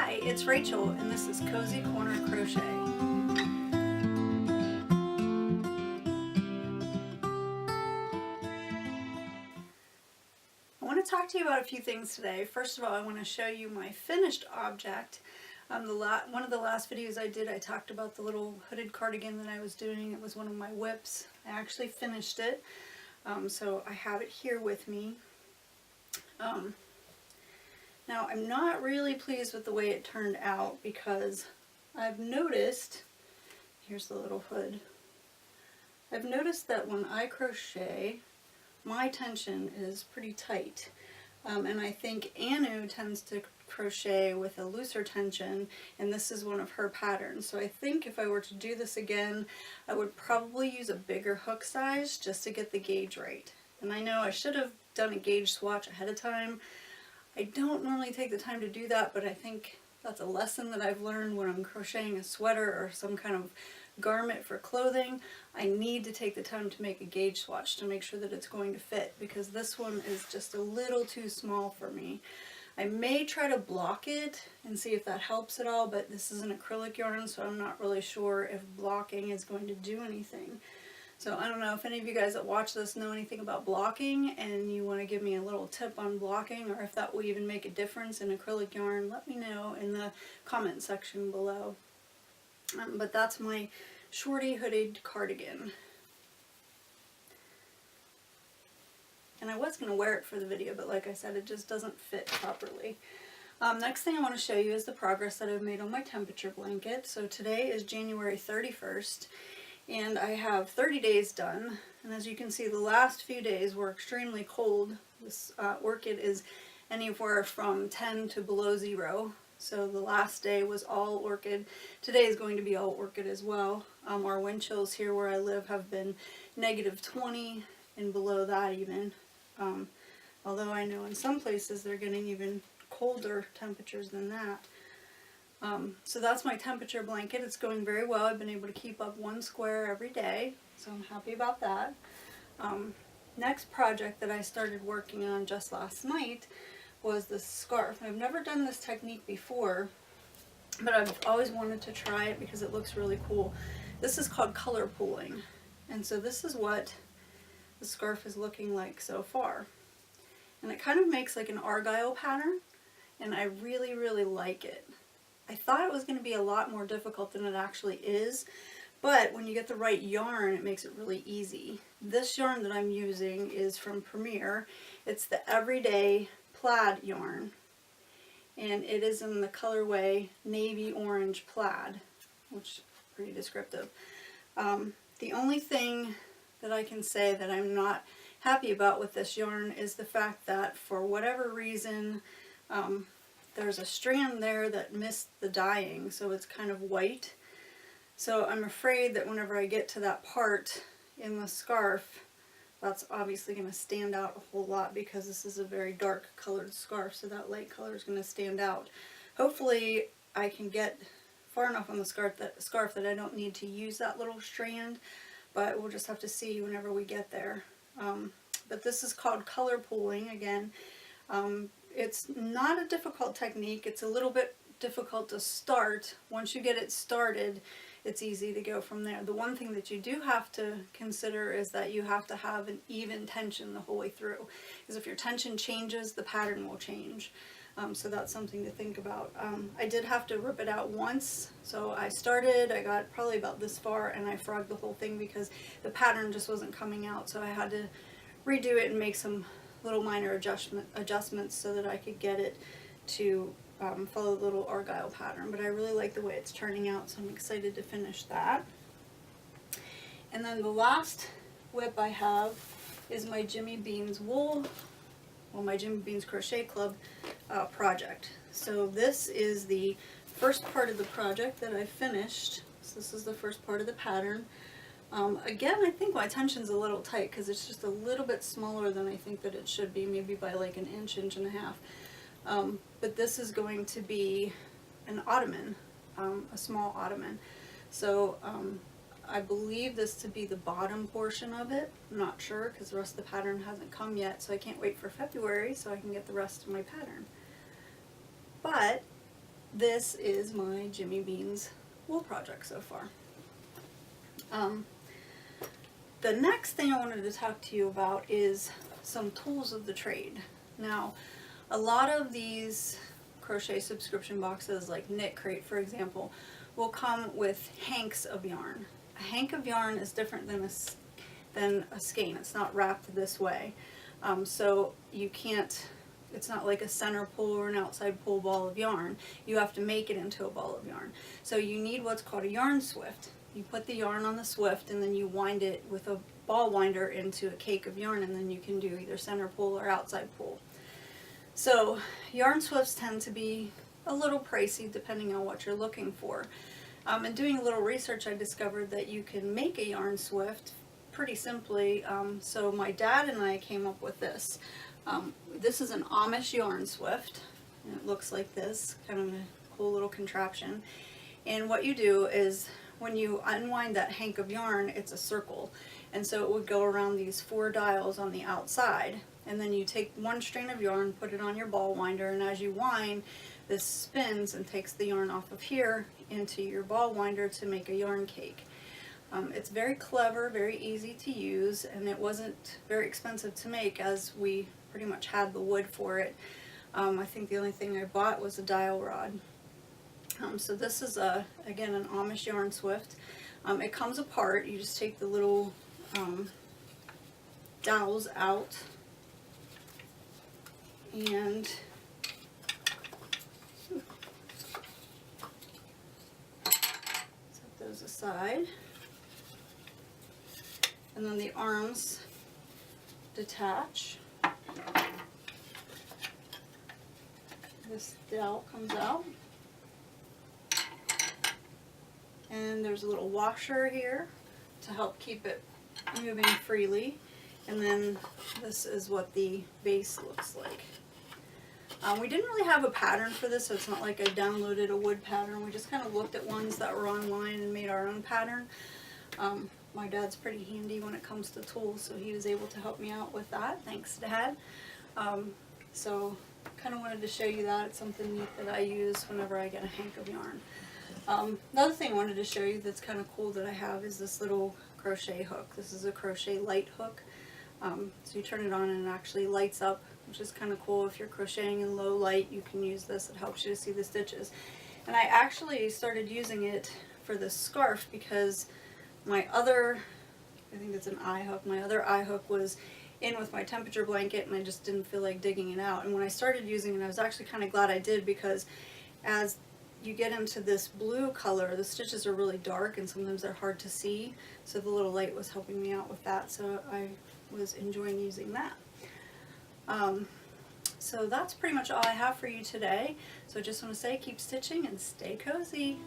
Hi, it's Rachel, and this is Cozy Corner Crochet. I want to talk to you about a few things today. First of all, I want to show you my finished object. One of the last videos I did, I talked about the little hooded cardigan that I was doing. It was one of my WIPs. I actually finished it, so I have it here with me. Now, I'm not really pleased with the way it turned out because I've noticed, here's the little hood, I've noticed that when I crochet, my tension is pretty tight. And I think Anu tends to crochet with a looser tension, and this is one of her patterns. So I think if I were to do this again, I would probably use a bigger hook size just to get the gauge right. And I know I should have done a gauge swatch ahead of time. I don't normally take the time to do that, but I think that's a lesson that I've learned when I'm crocheting a sweater or some kind of garment for clothing. I need to take the time to make a gauge swatch to make sure that it's going to fit, because this one is just a little too small for me. I may try to block it and see if that helps at all, but this is an acrylic yarn, so I'm not really sure if blocking is going to do anything. So I don't know if any of you guys that watch this know anything about blocking and you want to give me a little tip on blocking, or if that will even make a difference in acrylic yarn, let me know in the comment section below. But that's my shorty hooded cardigan. And I was going to wear it for the video, but like I said, it just doesn't fit properly. Next thing I want to show you is the progress that I've made on my temperature blanket. So today is January 31st. And I have 30 days done, and as you can see, the last few days were extremely cold. This orchid is anywhere from 10 to below 0, so the last day was all orchid. Today is going to be all orchid as well. Our wind chills here where I live have been -20 and below that even, although I know in some places they're getting even colder temperatures than that. So that's my temperature blanket. It's going very well. I've been able to keep up 1 square every day, so I'm happy about that. Next project that I started working on just last night was this scarf. I've never done this technique before, but I've always wanted to try it because it looks really cool. This is called color pooling, and so this is what the scarf is looking like so far. And it kind of makes like an argyle pattern, and I really, really like it. I thought it was going to be a lot more difficult than it actually is, but when you get the right yarn, it makes it really easy. This yarn that I'm using is from Premier. It's the Everyday Plaid yarn, and it is in the colorway Navy Orange Plaid, which is pretty descriptive. The only thing that I can say that I'm not happy about with this yarn is the fact that for whatever reason, there's a strand there that missed the dyeing, so it's kind of white. So I'm afraid that whenever I get to that part in the scarf, that's obviously going to stand out a whole lot because this is a very dark colored scarf, so that light color is going to stand out. Hopefully I can get far enough on the scarf that I don't need to use that little strand, but we'll just have to see whenever we get there. But this is called color pooling again. It's not a difficult technique. It's a little bit difficult to start. Once you get it started, it's easy to go from there. The one thing that you do have to consider is that you have to have an even tension the whole way through. Because if your tension changes, the pattern will change. So that's something to think about. I did have to rip it out once. So I got probably about this far, and I frogged the whole thing because the pattern just wasn't coming out. So I had to redo it and make some little minor adjustments so that I could get it to follow the little argyle pattern. But I really like the way it's turning out, so I'm excited to finish that. And then the last WIP I have is my Jimmy Beans wool, well, my Jimmy Beans Crochet Club project. So this is the first part of the project that I finished. So this is the first part of the pattern. Again, I think my tension's a little tight because it's just a little bit smaller than I think that it should be, maybe by like an inch, inch and a half. But this is going to be an ottoman, a small ottoman. So I believe this to be the bottom portion of it. I'm not sure because the rest of the pattern hasn't come yet, so I can't wait for February so I can get the rest of my pattern. But this is my Jimmy Beans wool project so far. The next thing I wanted to talk to you about is some tools of the trade. Now, a lot of these crochet subscription boxes, like Knit Crate for example, will come with hanks of yarn. A hank of yarn is different than a skein. It's not wrapped this way. So you can't, it's not like a center pull or an outside pull ball of yarn. You have to make it into a ball of yarn. So you need what's called a yarn swift. You put the yarn on the swift and then you wind it with a ball winder into a cake of yarn, and then you can do either center pull or outside pull. So yarn swifts tend to be a little pricey depending on what you're looking for. And doing a little research, I discovered that you can make a yarn swift pretty simply. So my dad and I came up with this. This is an Amish yarn swift, and it looks like this, kind of a cool little contraption. And what you do is, when you unwind that hank of yarn, it's a circle, and so it would go around these 4 dials on the outside, and then you take one strand of yarn, put it on your ball winder, and as you wind, this spins and takes the yarn off of here into your ball winder to make a yarn cake. It's very clever, very easy to use, and it wasn't very expensive to make, as we pretty much had the wood for it. I think the only thing I bought was a dial rod. So this is again an Amish yarn swift. It comes apart. You just take the little dowels out and set those aside. And then the arms detach. This dowel comes out. And there's a little washer here to help keep it moving freely. And then this is what the base looks like. We didn't really have a pattern for this, so it's not like I downloaded a wood pattern. We just kind of looked at ones that were online and made our own pattern. My dad's pretty handy when it comes to tools, so he was able to help me out with that. Thanks, Dad. So kind of wanted to show you that. It's something neat that I use whenever I get a hank of yarn. Another thing I wanted to show you that's kind of cool that I have is this little crochet hook. This is a crochet light hook. So you turn it on and it actually lights up, which is kind of cool. If you're crocheting in low light, you can use this. It helps you to see the stitches. And I actually started using it for this scarf because my other, I think it's an eye hook, my other eye hook was in with my temperature blanket and I just didn't feel like digging it out. And when I started using it, I was actually kind of glad I did, because as you get into this blue color, the stitches are really dark and sometimes they're hard to see, so the little light was helping me out with that, so I was enjoying using that. So that's pretty much all I have for you today. So I just want to say, keep stitching and stay cozy.